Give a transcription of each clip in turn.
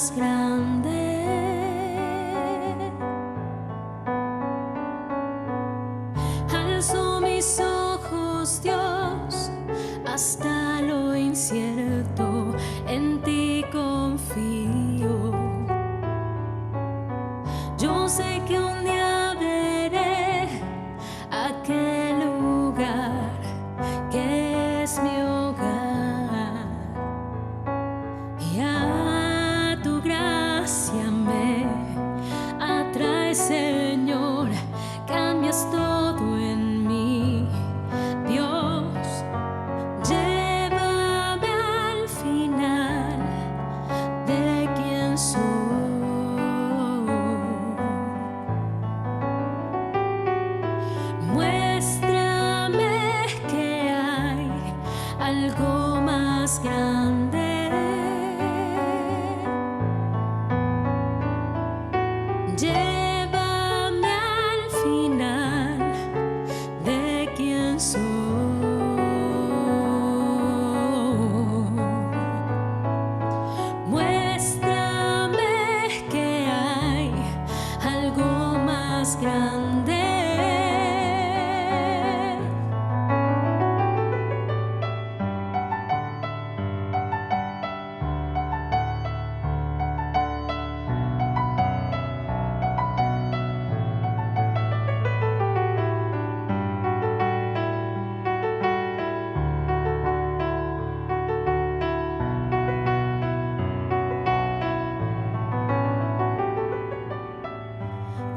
más grande. Alzo mis ojos, Dios, hasta lo incierto, en ti confío. Yo sé que un día veré aquel lugar que es mi hogar, y a tu gracia me atrae, Señor, cambias todo en mí, Dios, llévame al final de quién soy. Muéstrame que hay algo más grande. Llévame al final de quién soy. Muéstrame que hay algo más grande.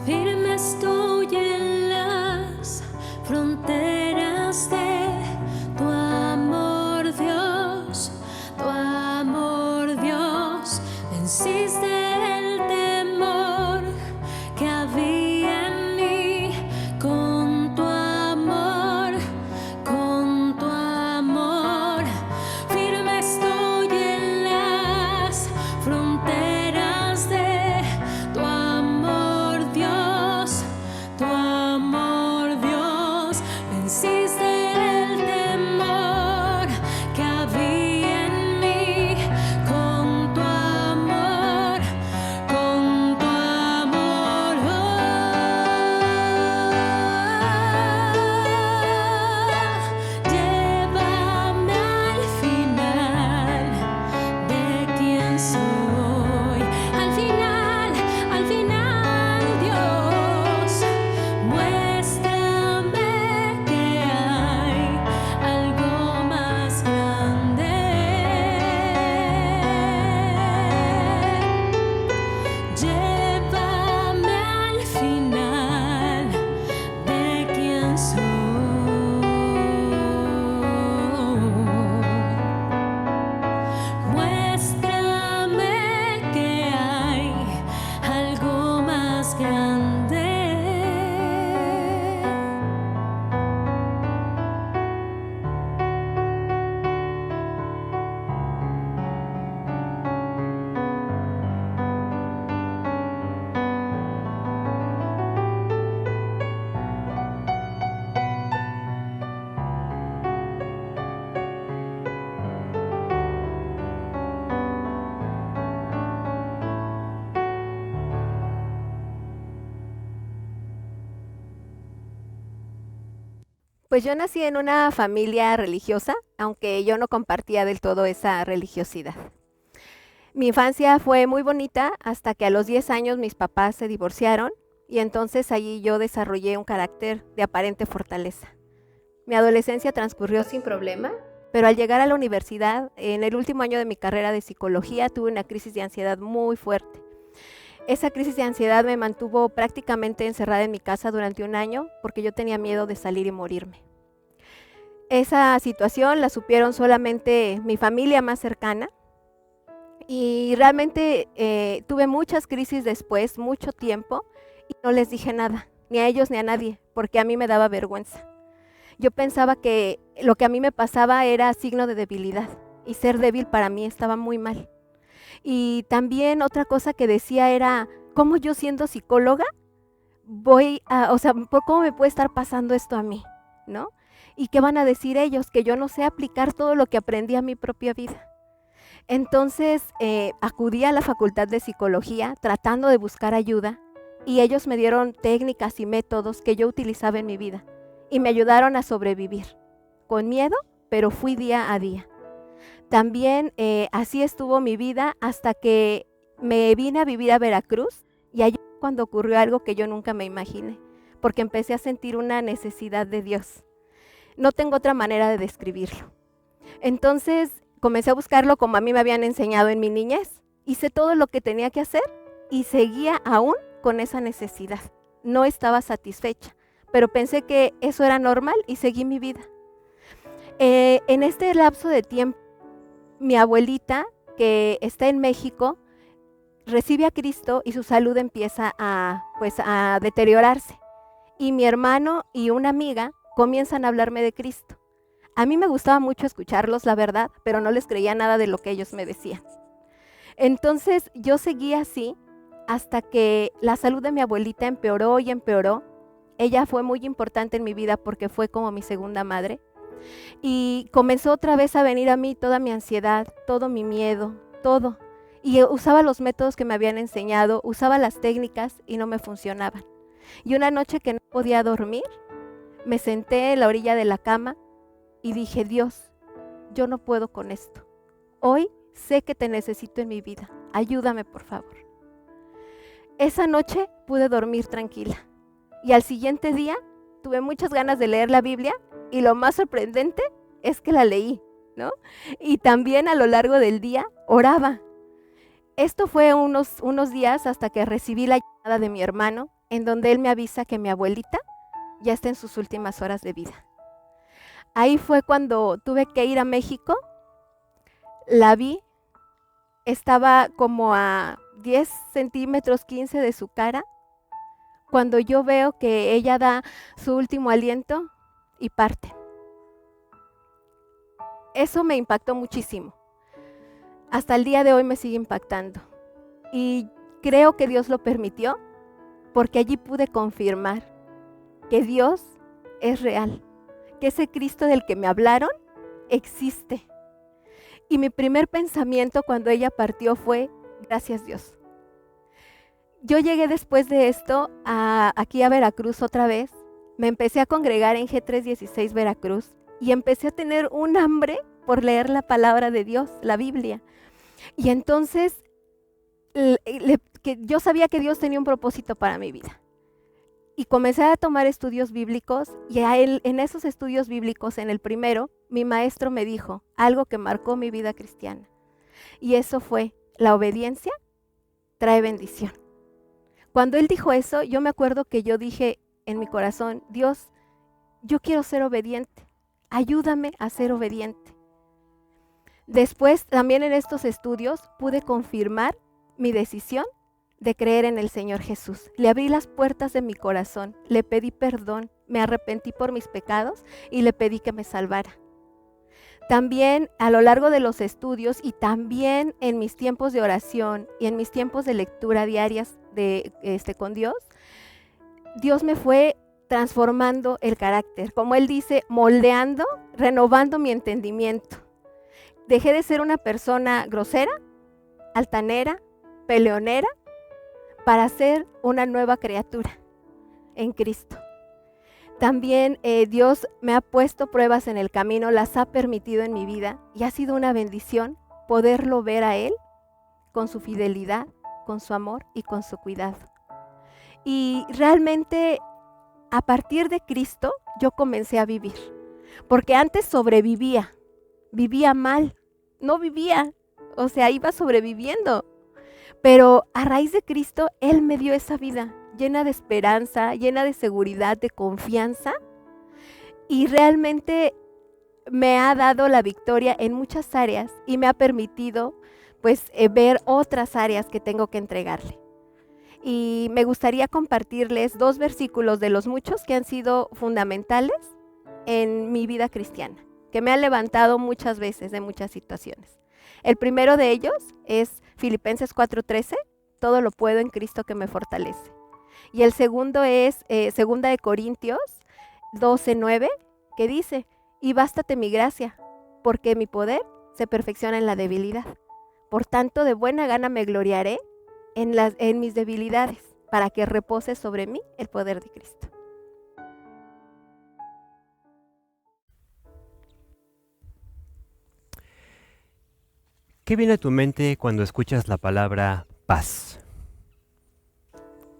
Firme estoy en las fronteras de tu amor, Dios, tu amor, Dios. Venciste el temor que había en mí con tu amor, con tu amor. Firme estoy en las fronteras de tu amor, Dios, tu amor, Dios. Venciste el temor que había en mí con tu amor, con tu amor. Llévame al final de quién soy, al final, Dios. Muéstrame que hay algo más grande. Llévame al final de quién soy. Muéstrame que hay algo más grande. Pues yo nací en una familia religiosa, aunque yo no compartía del todo esa religiosidad. Mi infancia fue muy bonita hasta que a los 10 años mis papás se divorciaron y entonces allí yo desarrollé un carácter de aparente fortaleza. Mi adolescencia transcurrió sin problema, pero al llegar a la universidad, en el último año de mi carrera de psicología, tuve una crisis de ansiedad muy fuerte. Esa crisis de ansiedad me mantuvo prácticamente encerrada en mi casa durante un año porque yo tenía miedo de salir y morirme. Esa situación la supieron solamente mi familia más cercana y realmente tuve muchas crisis después, mucho tiempo, y no les dije nada, ni a ellos ni a nadie, porque a mí me daba vergüenza. Yo pensaba que lo que a mí me pasaba era signo de debilidad y ser débil para mí estaba muy mal. Y también otra cosa que decía era, ¿cómo yo siendo psicóloga ¿cómo me puede estar pasando esto a mí? ¿No? ¿Y qué van a decir ellos? Que yo no sé aplicar todo lo que aprendí a mi propia vida. Entonces acudí a la Facultad de Psicología tratando de buscar ayuda y ellos me dieron técnicas y métodos que yo utilizaba en mi vida y me ayudaron a sobrevivir, con miedo, pero fui día a día. También así estuvo mi vida hasta que me vine a vivir a Veracruz y allí fue cuando ocurrió algo que yo nunca me imaginé, porque empecé a sentir una necesidad de Dios. No tengo otra manera de describirlo. Entonces comencé a buscarlo como a mí me habían enseñado en mi niñez. Hice todo lo que tenía que hacer y seguía aún con esa necesidad. No estaba satisfecha, pero pensé que eso era normal y seguí mi vida. En este lapso de tiempo, mi abuelita, que está en México, recibe a Cristo y su salud empieza a deteriorarse. Y mi hermano y una amiga comienzan a hablarme de Cristo. A mí me gustaba mucho escucharlos, la verdad, pero no les creía nada de lo que ellos me decían. Entonces yo seguí así hasta que la salud de mi abuelita empeoró y empeoró. Ella fue muy importante en mi vida porque fue como mi segunda madre. Y comenzó otra vez a venir a mí toda mi ansiedad, todo mi miedo, todo. Y usaba los métodos que me habían enseñado, usaba las técnicas y no me funcionaban. Y una noche que no podía dormir, me senté en la orilla de la cama y dije, Dios, yo no puedo con esto. Hoy sé que te necesito en mi vida. Ayúdame, por favor. Esa noche pude dormir tranquila. Y al siguiente día tuve muchas ganas de leer la Biblia y lo más sorprendente es que la leí, ¿no? Y también a lo largo del día oraba. Esto fue unos días hasta que recibí la llamada de mi hermano, en donde él me avisa que mi abuelita ya está en sus últimas horas de vida. Ahí fue cuando tuve que ir a México, la vi, estaba como a 10 centímetros, 15 de su cara. Cuando yo veo que ella da su último aliento y parte. Eso me impactó muchísimo. Hasta el día de hoy me sigue impactando. Y creo que Dios lo permitió porque allí pude confirmar que Dios es real, que ese Cristo del que me hablaron existe. Y mi primer pensamiento cuando ella partió fue, gracias Dios. Yo llegué después de esto aquí a Veracruz otra vez, me empecé a congregar en G316 Veracruz y empecé a tener un hambre por leer la palabra de Dios, la Biblia. Y entonces yo sabía que Dios tenía un propósito para mi vida. Y comencé a tomar estudios bíblicos y en esos estudios bíblicos, en el primero, mi maestro me dijo algo que marcó mi vida cristiana. Y eso fue, la obediencia trae bendición. Cuando él dijo eso, yo me acuerdo que yo dije en mi corazón, Dios, yo quiero ser obediente, ayúdame a ser obediente. Después, también en estos estudios, pude confirmar mi decisión de creer en el Señor Jesús. Le abrí las puertas de mi corazón, le pedí perdón, me arrepentí por mis pecados y le pedí que me salvara. También a lo largo de los estudios y también en mis tiempos de oración y en mis tiempos de lectura diarias con Dios, Dios me fue transformando el carácter, como Él dice, moldeando, renovando mi entendimiento. Dejé de ser una persona grosera, altanera, peleonera, para ser una nueva criatura en Cristo. También Dios me ha puesto pruebas en el camino, las ha permitido en mi vida y ha sido una bendición poderlo ver a Él con su fidelidad, con su amor y con su cuidado. Y realmente a partir de Cristo yo comencé a vivir, porque antes sobrevivía, vivía mal, no vivía, o sea, iba sobreviviendo. Pero a raíz de Cristo, Él me dio esa vida llena de esperanza, llena de seguridad, de confianza. Y realmente me ha dado la victoria en muchas áreas y me ha permitido ver otras áreas que tengo que entregarle. Y me gustaría compartirles 2 versículos de los muchos que han sido fundamentales en mi vida cristiana, que me han levantado muchas veces de muchas situaciones. El primero de ellos es Filipenses 4:13, todo lo puedo en Cristo que me fortalece. Y el segundo es 2 de Corintios 12:9, que dice, y bástate mi gracia, porque mi poder se perfecciona en la debilidad. Por tanto, de buena gana me gloriaré en mis debilidades, para que repose sobre mí el poder de Cristo. ¿Qué viene a tu mente cuando escuchas la palabra paz?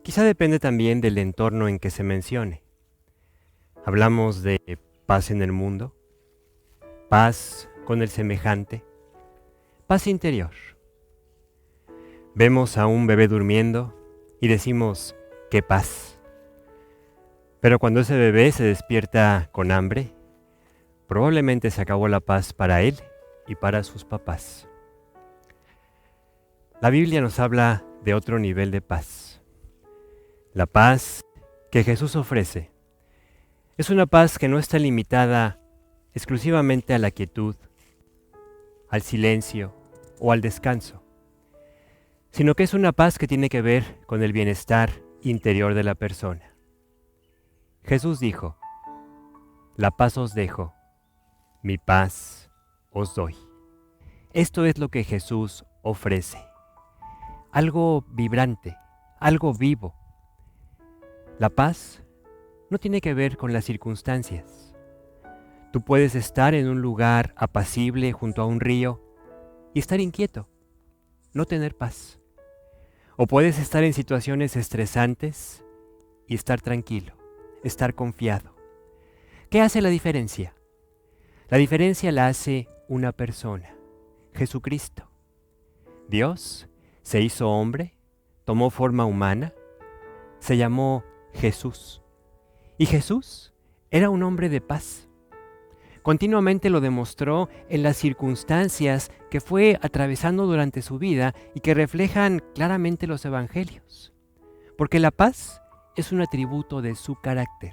Quizá depende también del entorno en que se mencione. Hablamos de paz en el mundo, paz con el semejante, paz interior. Vemos a un bebé durmiendo y decimos, ¡qué paz! Pero cuando ese bebé se despierta con hambre, probablemente se acabó la paz para él y para sus papás. La Biblia nos habla de otro nivel de paz. La paz que Jesús ofrece es una paz que no está limitada exclusivamente a la quietud, al silencio o al descanso, sino que es una paz que tiene que ver con el bienestar interior de la persona. Jesús dijo, la paz os dejo, mi paz os doy. Esto es lo que Jesús ofrece. Algo vibrante, algo vivo. La paz no tiene que ver con las circunstancias. Tú puedes estar en un lugar apacible junto a un río y estar inquieto, no tener paz. O puedes estar en situaciones estresantes y estar tranquilo, estar confiado. ¿Qué hace la diferencia? La diferencia la hace una persona, Jesucristo. Dios se hizo hombre, tomó forma humana, se llamó Jesús. Y Jesús era un hombre de paz. Continuamente lo demostró en las circunstancias que fue atravesando durante su vida y que reflejan claramente los evangelios. Porque la paz es un atributo de su carácter.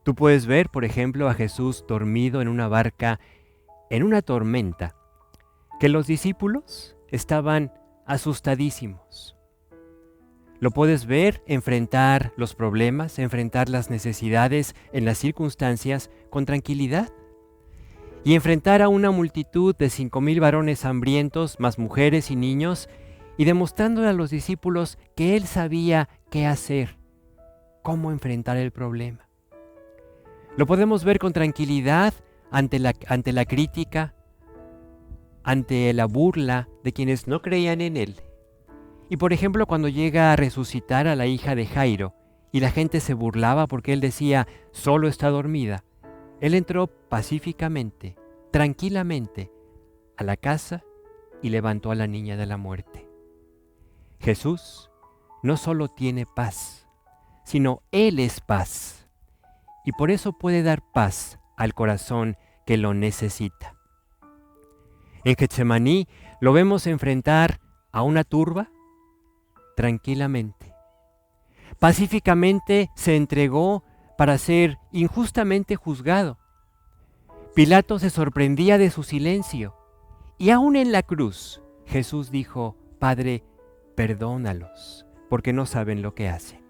Tú puedes ver, por ejemplo, a Jesús dormido en una barca, en una tormenta, que los discípulos estaban asustadísimos. Lo puedes ver enfrentar los problemas, enfrentar las necesidades en las circunstancias con tranquilidad. Y enfrentar a una multitud de 5,000 varones hambrientos, más mujeres y niños, y demostrándole a los discípulos que él sabía qué hacer, cómo enfrentar el problema. Lo podemos ver con tranquilidad ante la crítica, ante la burla de quienes no creían en él. Y por ejemplo, cuando llega a resucitar a la hija de Jairo y la gente se burlaba porque él decía, solo está dormida, él entró pacíficamente, tranquilamente, a la casa y levantó a la niña de la muerte. Jesús no solo tiene paz, sino Él es paz. Y por eso puede dar paz al corazón que lo necesita. En Getsemaní lo vemos enfrentar a una turba tranquilamente. Pacíficamente se entregó para ser injustamente juzgado. Pilato se sorprendía de su silencio y aún en la cruz Jesús dijo, Padre, perdónalos, porque no saben lo que hacen.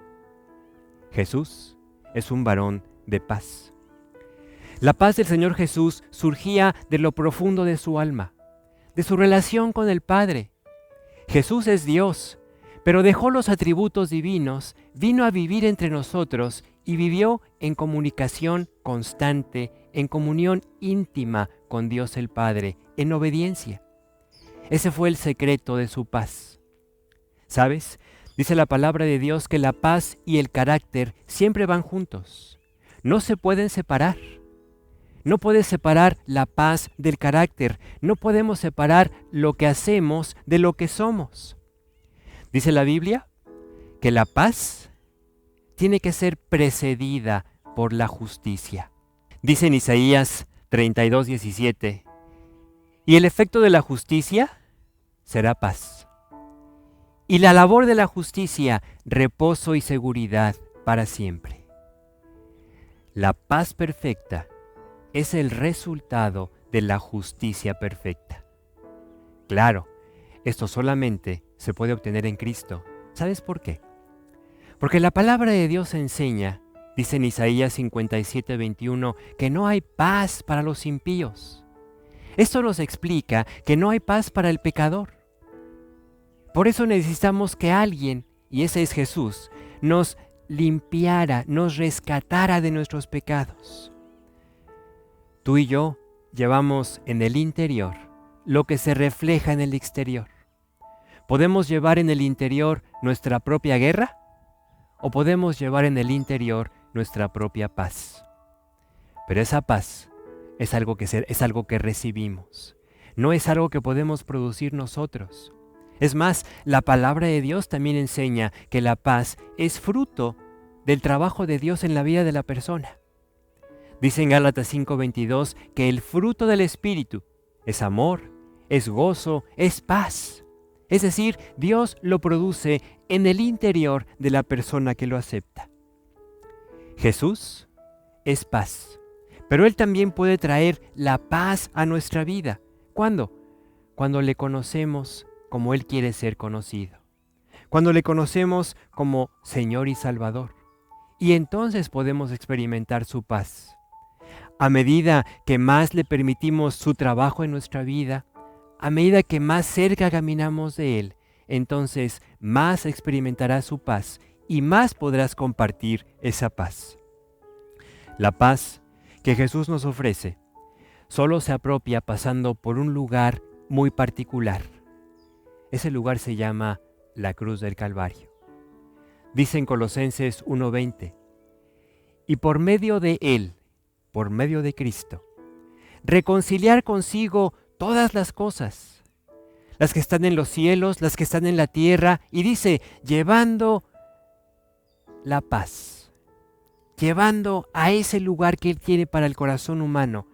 Jesús es un varón de paz. La paz del Señor Jesús surgía de lo profundo de su alma, de su relación con el Padre. Jesús es Dios, pero dejó los atributos divinos, vino a vivir entre nosotros y vivió en comunicación constante, en comunión íntima con Dios el Padre, en obediencia. Ese fue el secreto de su paz. ¿Sabes? Dice la palabra de Dios que la paz y el carácter siempre van juntos. No se pueden separar. No puedes separar la paz del carácter. No podemos separar lo que hacemos de lo que somos. Dice la Biblia que la paz tiene que ser precedida por la justicia. Dice en Isaías 32:17, y el efecto de la justicia será paz. Y la labor de la justicia, reposo y seguridad para siempre. La paz perfecta es el resultado de la justicia perfecta. Claro, esto solamente se puede obtener en Cristo. ¿Sabes por qué? Porque la palabra de Dios enseña, dice en Isaías 57:21, que no hay paz para los impíos. Esto nos explica que no hay paz para el pecador. Por eso necesitamos que alguien, y ese es Jesús, nos limpiara, nos rescatara de nuestros pecados. Tú y yo llevamos en el interior lo que se refleja en el exterior. ¿Podemos llevar en el interior nuestra propia guerra? ¿O podemos llevar en el interior nuestra propia paz? Pero esa paz es algo que recibimos. No es algo que podemos producir nosotros. Es más, la palabra de Dios también enseña que la paz es fruto del trabajo de Dios en la vida de la persona. Dice en Gálatas 5:22 que el fruto del Espíritu es amor, es gozo, es paz. Es decir, Dios lo produce en el interior de la persona que lo acepta. Jesús es paz, pero Él también puede traer la paz a nuestra vida. ¿Cuándo? Cuando le conocemos como Él quiere ser conocido. Cuando le conocemos como Señor y Salvador. Y entonces podemos experimentar su paz. A medida que más le permitimos su trabajo en nuestra vida, a medida que más cerca caminamos de Él, entonces más experimentarás su paz y más podrás compartir esa paz. La paz que Jesús nos ofrece solo se apropia pasando por un lugar muy particular. Ese lugar se llama la cruz del Calvario. Dice en Colosenses 1:20, y por medio de Él, por medio de Cristo, reconciliar consigo todas las cosas, las que están en los cielos, las que están en la tierra, y dice, llevando la paz, llevando a ese lugar que Él quiere para el corazón humano,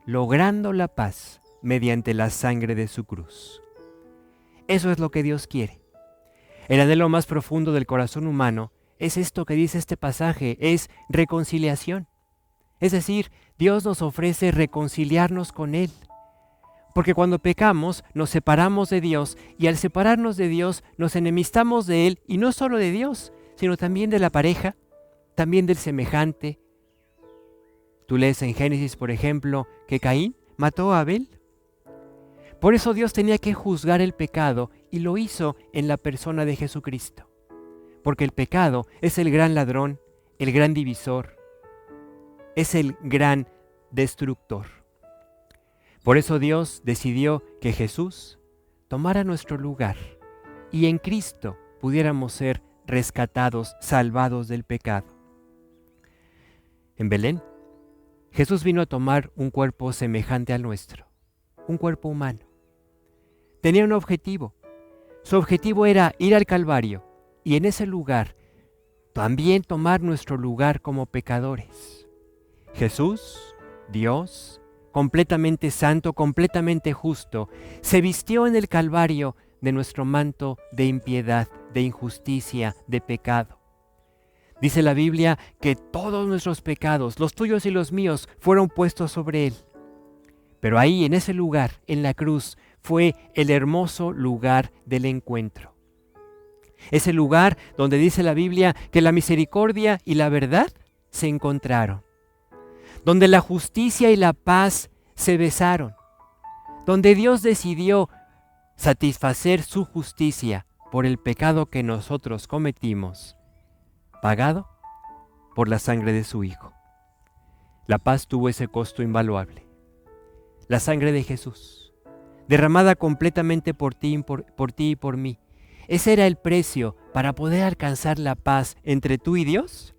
logrando la paz mediante la sangre de su cruz. Eso es lo que Dios quiere. El anhelo más profundo del corazón humano es esto que dice este pasaje, es reconciliación. Es decir, Dios nos ofrece reconciliarnos con Él. Porque cuando pecamos, nos separamos de Dios, y al separarnos de Dios, nos enemistamos de Él, y no solo de Dios, sino también de la pareja, también del semejante. Tú lees en Génesis, por ejemplo, que Caín mató a Abel. Por eso Dios tenía que juzgar el pecado, y lo hizo en la persona de Jesucristo. Porque el pecado es el gran ladrón, el gran divisor, es el gran destructor. Por eso Dios decidió que Jesús tomara nuestro lugar y en Cristo pudiéramos ser rescatados, salvados del pecado. En Belén, Jesús vino a tomar un cuerpo semejante al nuestro, un cuerpo humano. Tenía un objetivo. Su objetivo era ir al Calvario y en ese lugar también tomar nuestro lugar como pecadores. Jesús, Dios, completamente santo, completamente justo, se vistió en el Calvario de nuestro manto de impiedad, de injusticia, de pecado. Dice la Biblia que todos nuestros pecados, los tuyos y los míos, fueron puestos sobre Él. Pero ahí, en ese lugar, en la cruz, fue el hermoso lugar del encuentro. Ese lugar donde dice la Biblia que la misericordia y la verdad se encontraron. Donde la justicia y la paz se besaron, donde Dios decidió satisfacer su justicia por el pecado que nosotros cometimos, pagado por la sangre de su Hijo. La paz tuvo ese costo invaluable. La sangre de Jesús, derramada completamente por ti y por mí. Ese era el precio para poder alcanzar la paz entre tú y Dios,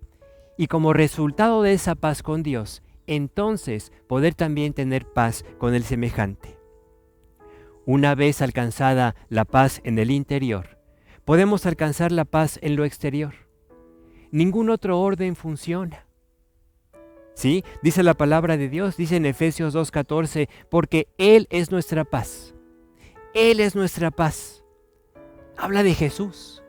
y como resultado de esa paz con Dios, entonces poder también tener paz con el semejante. Una vez alcanzada la paz en el interior, podemos alcanzar la paz en lo exterior. Ningún otro orden funciona. ¿Sí? Dice la palabra de Dios, dice en Efesios 2:14, porque Él es nuestra paz. Él es nuestra paz. Habla de Jesús.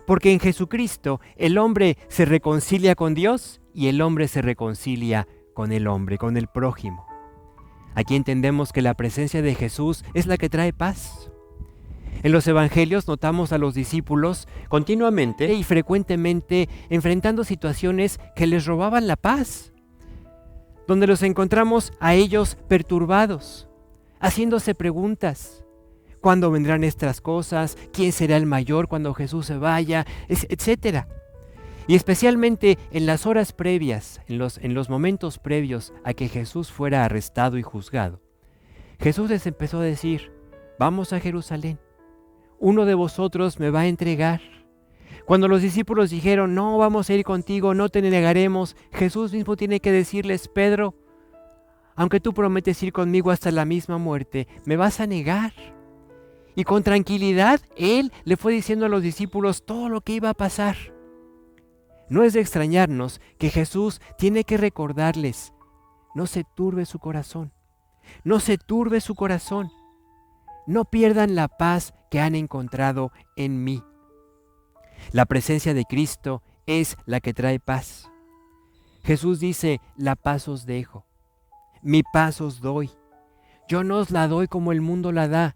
Porque en Jesucristo el hombre se reconcilia con Dios y el hombre se reconcilia con el hombre, con el prójimo. Aquí entendemos que la presencia de Jesús es la que trae paz. En los evangelios notamos a los discípulos continuamente y frecuentemente enfrentando situaciones que les robaban la paz, donde los encontramos a ellos perturbados, haciéndose preguntas. ¿Cuándo vendrán estas cosas? ¿Quién será el mayor cuando Jesús se vaya? Etcétera. Y especialmente en las horas previas, en los momentos previos a que Jesús fuera arrestado y juzgado, Jesús les empezó a decir: vamos a Jerusalén, uno de vosotros me va a entregar. Cuando los discípulos dijeron: no, vamos a ir contigo, no te negaremos, Jesús mismo tiene que decirles: Pedro, aunque tú prometes ir conmigo hasta la misma muerte, me vas a negar. Y con tranquilidad Él le fue diciendo a los discípulos todo lo que iba a pasar. No es de extrañarnos que Jesús tiene que recordarles: no se turbe su corazón, no se turbe su corazón, no pierdan la paz que han encontrado en mí. La presencia de Cristo es la que trae paz. Jesús dice: la paz os dejo, mi paz os doy. Yo no os la doy como el mundo la da.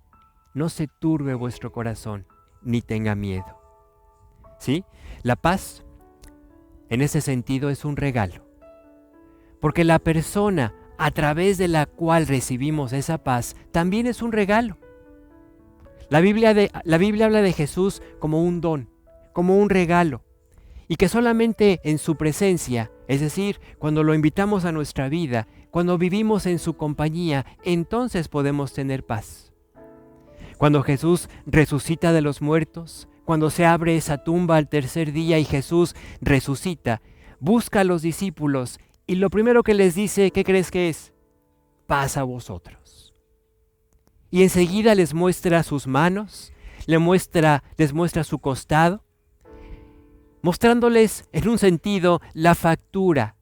No se turbe vuestro corazón, ni tenga miedo. ¿Sí? La paz, en ese sentido, es un regalo. Porque la persona a través de la cual recibimos esa paz también es un regalo. La Biblia habla de Jesús como un don, como un regalo. Y que solamente en su presencia, es decir, cuando lo invitamos a nuestra vida, cuando vivimos en su compañía, entonces podemos tener paz. Cuando Jesús resucita de los muertos, cuando se abre esa tumba al tercer día y Jesús resucita, busca a los discípulos y lo primero que les dice, ¿qué crees que es? Paz a vosotros. Y enseguida les muestra sus manos, les muestra su costado, mostrándoles en un sentido la factura,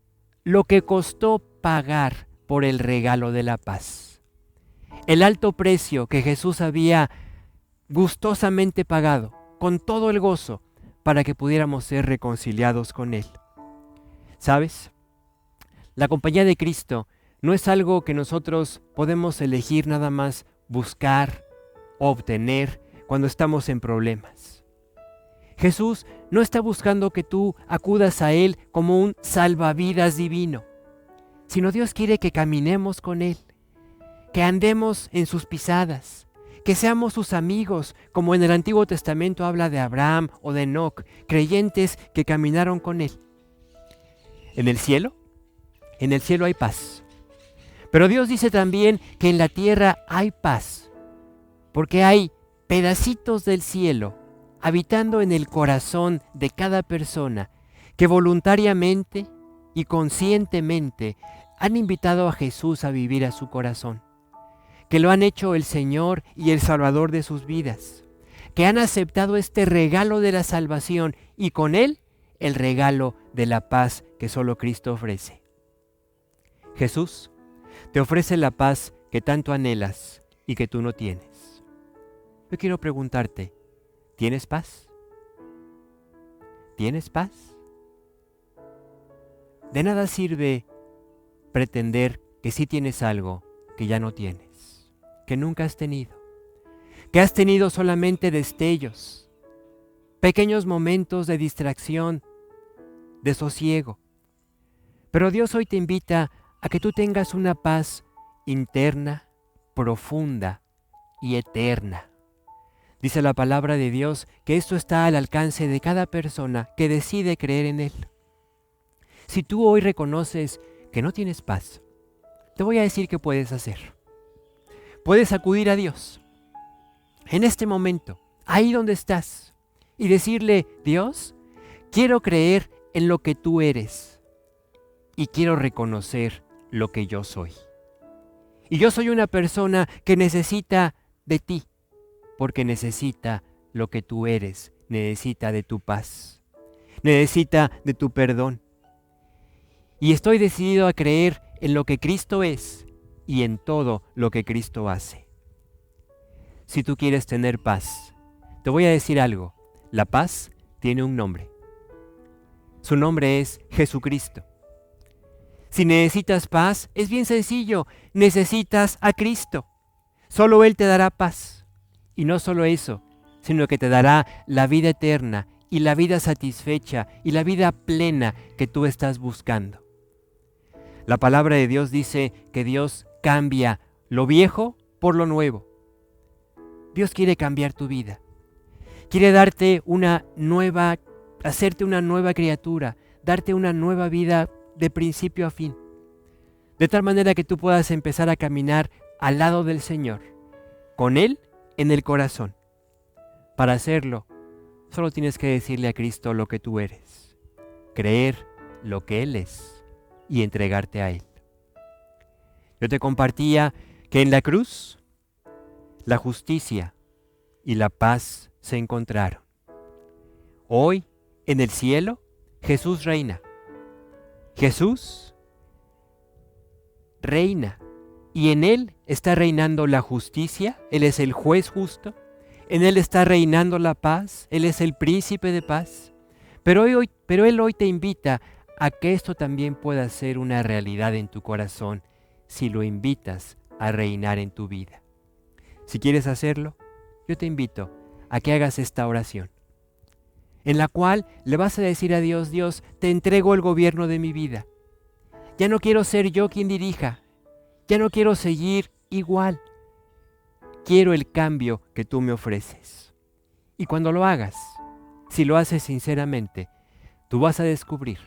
lo que costó pagar por el regalo de la paz. El alto precio que Jesús había gustosamente pagado, con todo el gozo, para que pudiéramos ser reconciliados con Él. ¿Sabes? La compañía de Cristo no es algo que nosotros podemos elegir nada más buscar o obtener cuando estamos en problemas. Jesús no está buscando que tú acudas a Él como un salvavidas divino, sino Dios quiere que caminemos con Él, que andemos en sus pisadas, que seamos sus amigos, como en el Antiguo Testamento habla de Abraham o de Enoc, creyentes que caminaron con Él. En el cielo hay paz. Pero Dios dice también que en la tierra hay paz, porque hay pedacitos del cielo habitando en el corazón de cada persona que voluntariamente y conscientemente han invitado a Jesús a vivir a su corazón, que lo han hecho el Señor y el Salvador de sus vidas, que han aceptado este regalo de la salvación y con él el regalo de la paz que solo Cristo ofrece. Jesús te ofrece la paz que tanto anhelas y que tú no tienes. Yo quiero preguntarte, ¿tienes paz? ¿Tienes paz? De nada sirve pretender que sí tienes algo que ya no tienes, que nunca has tenido, que has tenido solamente destellos, pequeños momentos de distracción, de sosiego. Pero Dios hoy te invita a que tú tengas una paz interna, profunda y eterna. Dice la palabra de Dios que esto está al alcance de cada persona que decide creer en Él. Si tú hoy reconoces que no tienes paz, te voy a decir qué puedes hacer. Puedes acudir a Dios en este momento, ahí donde estás, y decirle: Dios, quiero creer en lo que tú eres y quiero reconocer lo que yo soy. Y yo soy una persona que necesita de ti, porque necesita lo que tú eres, necesita de tu paz, necesita de tu perdón. Y estoy decidido a creer en lo que Cristo es y en todo lo que Cristo hace. Si tú quieres tener paz, te voy a decir algo. La paz tiene un nombre. Su nombre es Jesucristo. Si necesitas paz, es bien sencillo. Necesitas a Cristo. Solo Él te dará paz. Y no solo eso, sino que te dará la vida eterna y la vida satisfecha y la vida plena que tú estás buscando. La palabra de Dios dice que Dios cambia lo viejo por lo nuevo. Dios quiere cambiar tu vida. Quiere darte hacerte una nueva criatura, darte una nueva vida de principio a fin. De tal manera que tú puedas empezar a caminar al lado del Señor, con Él en el corazón. Para hacerlo, solo tienes que decirle a Cristo lo que tú eres, creer lo que Él es y entregarte a Él. Yo te compartía que en la cruz, la justicia y la paz se encontraron. Hoy, en el cielo, Jesús reina. Jesús reina y en Él está reinando la justicia. Él es el juez justo. En Él está reinando la paz. Él es el príncipe de paz. Pero Él hoy te invita a que esto también pueda ser una realidad en tu corazón si lo invitas a reinar en tu vida. Si quieres hacerlo, yo te invito a que hagas esta oración, en la cual le vas a decir a Dios: Dios, te entrego el gobierno de mi vida. Ya no quiero ser yo quien dirija. Ya no quiero seguir igual. Quiero el cambio que tú me ofreces. Y cuando lo hagas, si lo haces sinceramente, tú vas a descubrir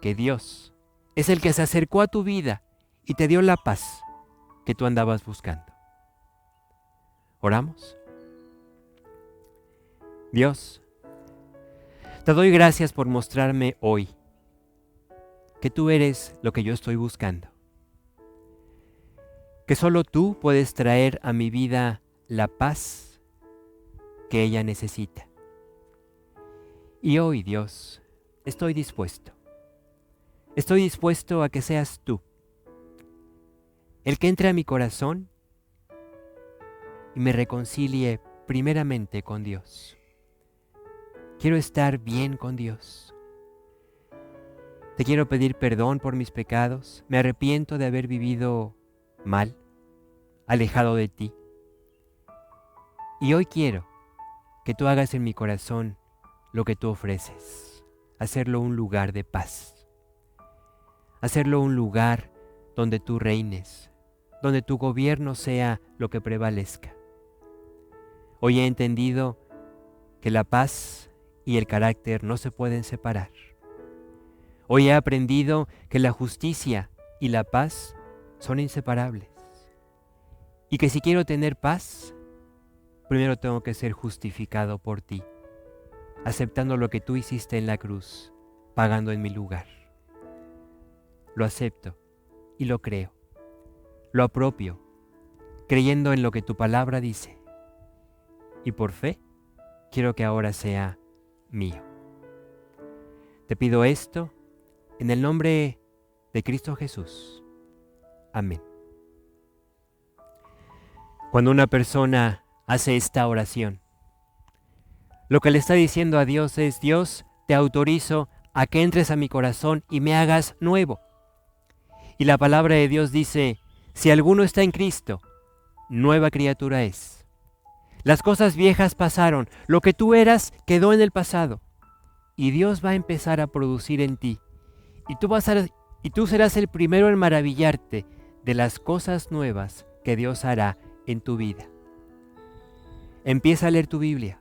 que Dios es el que se acercó a tu vida y te dio la paz que tú andabas buscando. ¿Oramos? Dios, te doy gracias por mostrarme hoy que tú eres lo que yo estoy buscando. Que solo tú puedes traer a mi vida la paz que ella necesita. Y hoy, Dios, estoy dispuesto. Estoy dispuesto a que seas tú el que entre a mi corazón y me reconcilie primeramente con Dios. Quiero estar bien con Dios. Te quiero pedir perdón por mis pecados. Me arrepiento de haber vivido mal, alejado de ti. Y hoy quiero que tú hagas en mi corazón lo que tú ofreces. Hacerlo un lugar de paz. Hacerlo un lugar donde tú reines, donde tu gobierno sea lo que prevalezca. Hoy he entendido que la paz y el carácter no se pueden separar. Hoy he aprendido que la justicia y la paz son inseparables. Y que si quiero tener paz, primero tengo que ser justificado por ti, aceptando lo que tú hiciste en la cruz, pagando en mi lugar. Lo acepto y lo creo. Lo apropio, creyendo en lo que tu palabra dice. Y por fe, quiero que ahora sea mío. Te pido esto en el nombre de Cristo Jesús. Amén. Cuando una persona hace esta oración, lo que le está diciendo a Dios es: Dios, te autorizo a que entres a mi corazón y me hagas nuevo. Y la palabra de Dios dice: si alguno está en Cristo, nueva criatura es. Las cosas viejas pasaron, lo que tú eras quedó en el pasado. Y Dios va a empezar a producir en ti. Y tú serás el primero en maravillarte de las cosas nuevas que Dios hará en tu vida. Empieza a leer tu Biblia.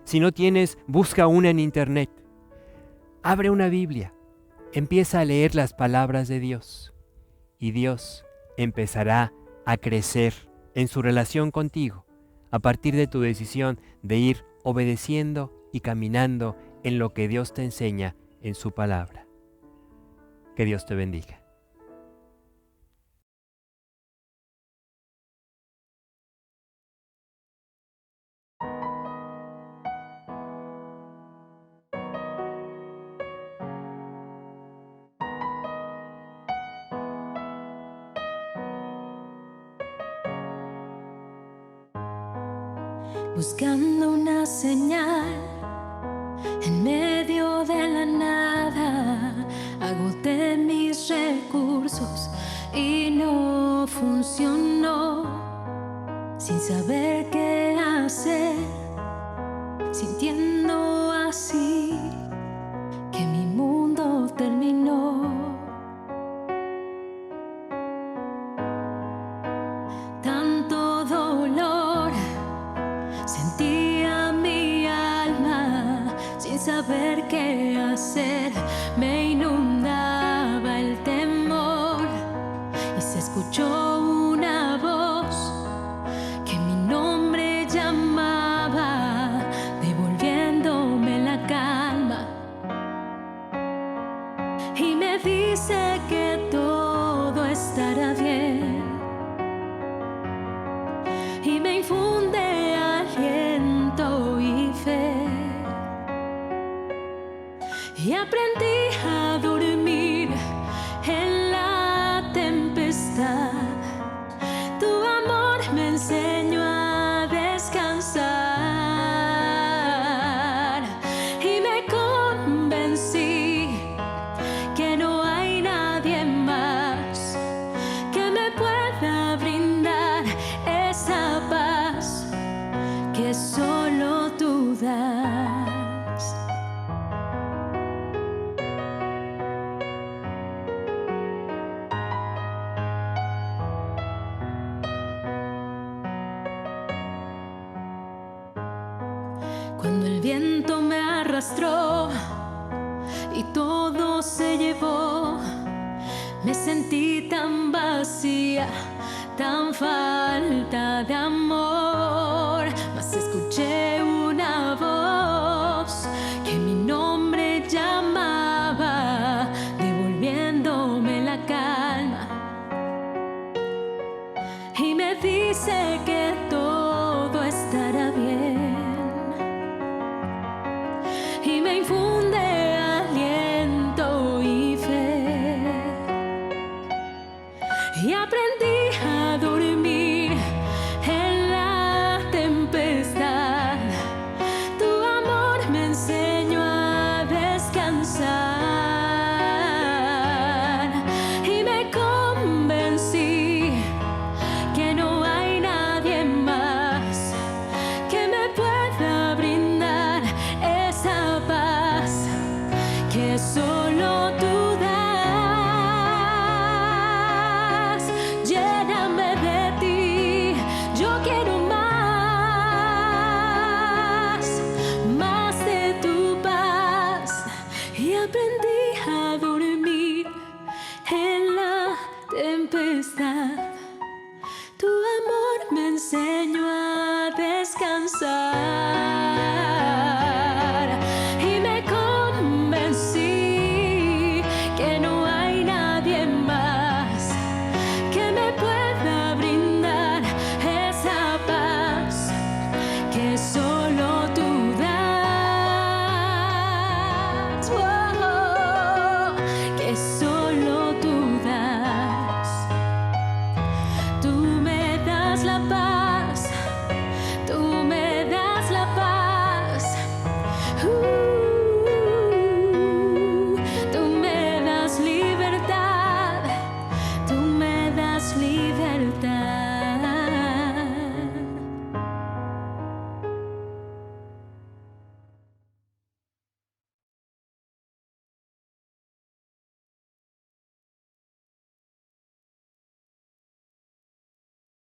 Si no tienes, busca una en internet. Abre una Biblia. Empieza a leer las palabras de Dios. Y Dios empezará a crecer en su relación contigo a partir de tu decisión de ir obedeciendo y caminando en lo que Dios te enseña en su palabra. Que Dios te bendiga. Buscando una señal en medio de la nada, agoté mis recursos y no funcionó. Sin saber qué hacer, sintiendo así que mi mundo terminó. Tanto saber qué hacer, me inundaba el temor y se escuchó una voz que mi nombre llamaba, devolviéndome la calma, y me dice que todo estará bien y me infunde aliento y fe. Y aprendí a dormir en la tempestad. Tu amor me enseñó a descansar y me convencí que no hay nadie más que me pueda brindar esa paz que solo tú das. Cuando el viento me arrastró y todo se llevó, me sentí tan vacía, tan falta de amor, mas escuché una voz que mi nombre llamaba, devolviéndome la calma, y me dice que todo estará bien y me infunde aliento y fe. Y aprendí a dormir en la tempestad. Tu amor me enseñó a descansar y me convencí que no hay nadie más que me pueda brindar esa paz que solo tú das. Lléname de ti, yo quiero más de tu paz. Y aprendí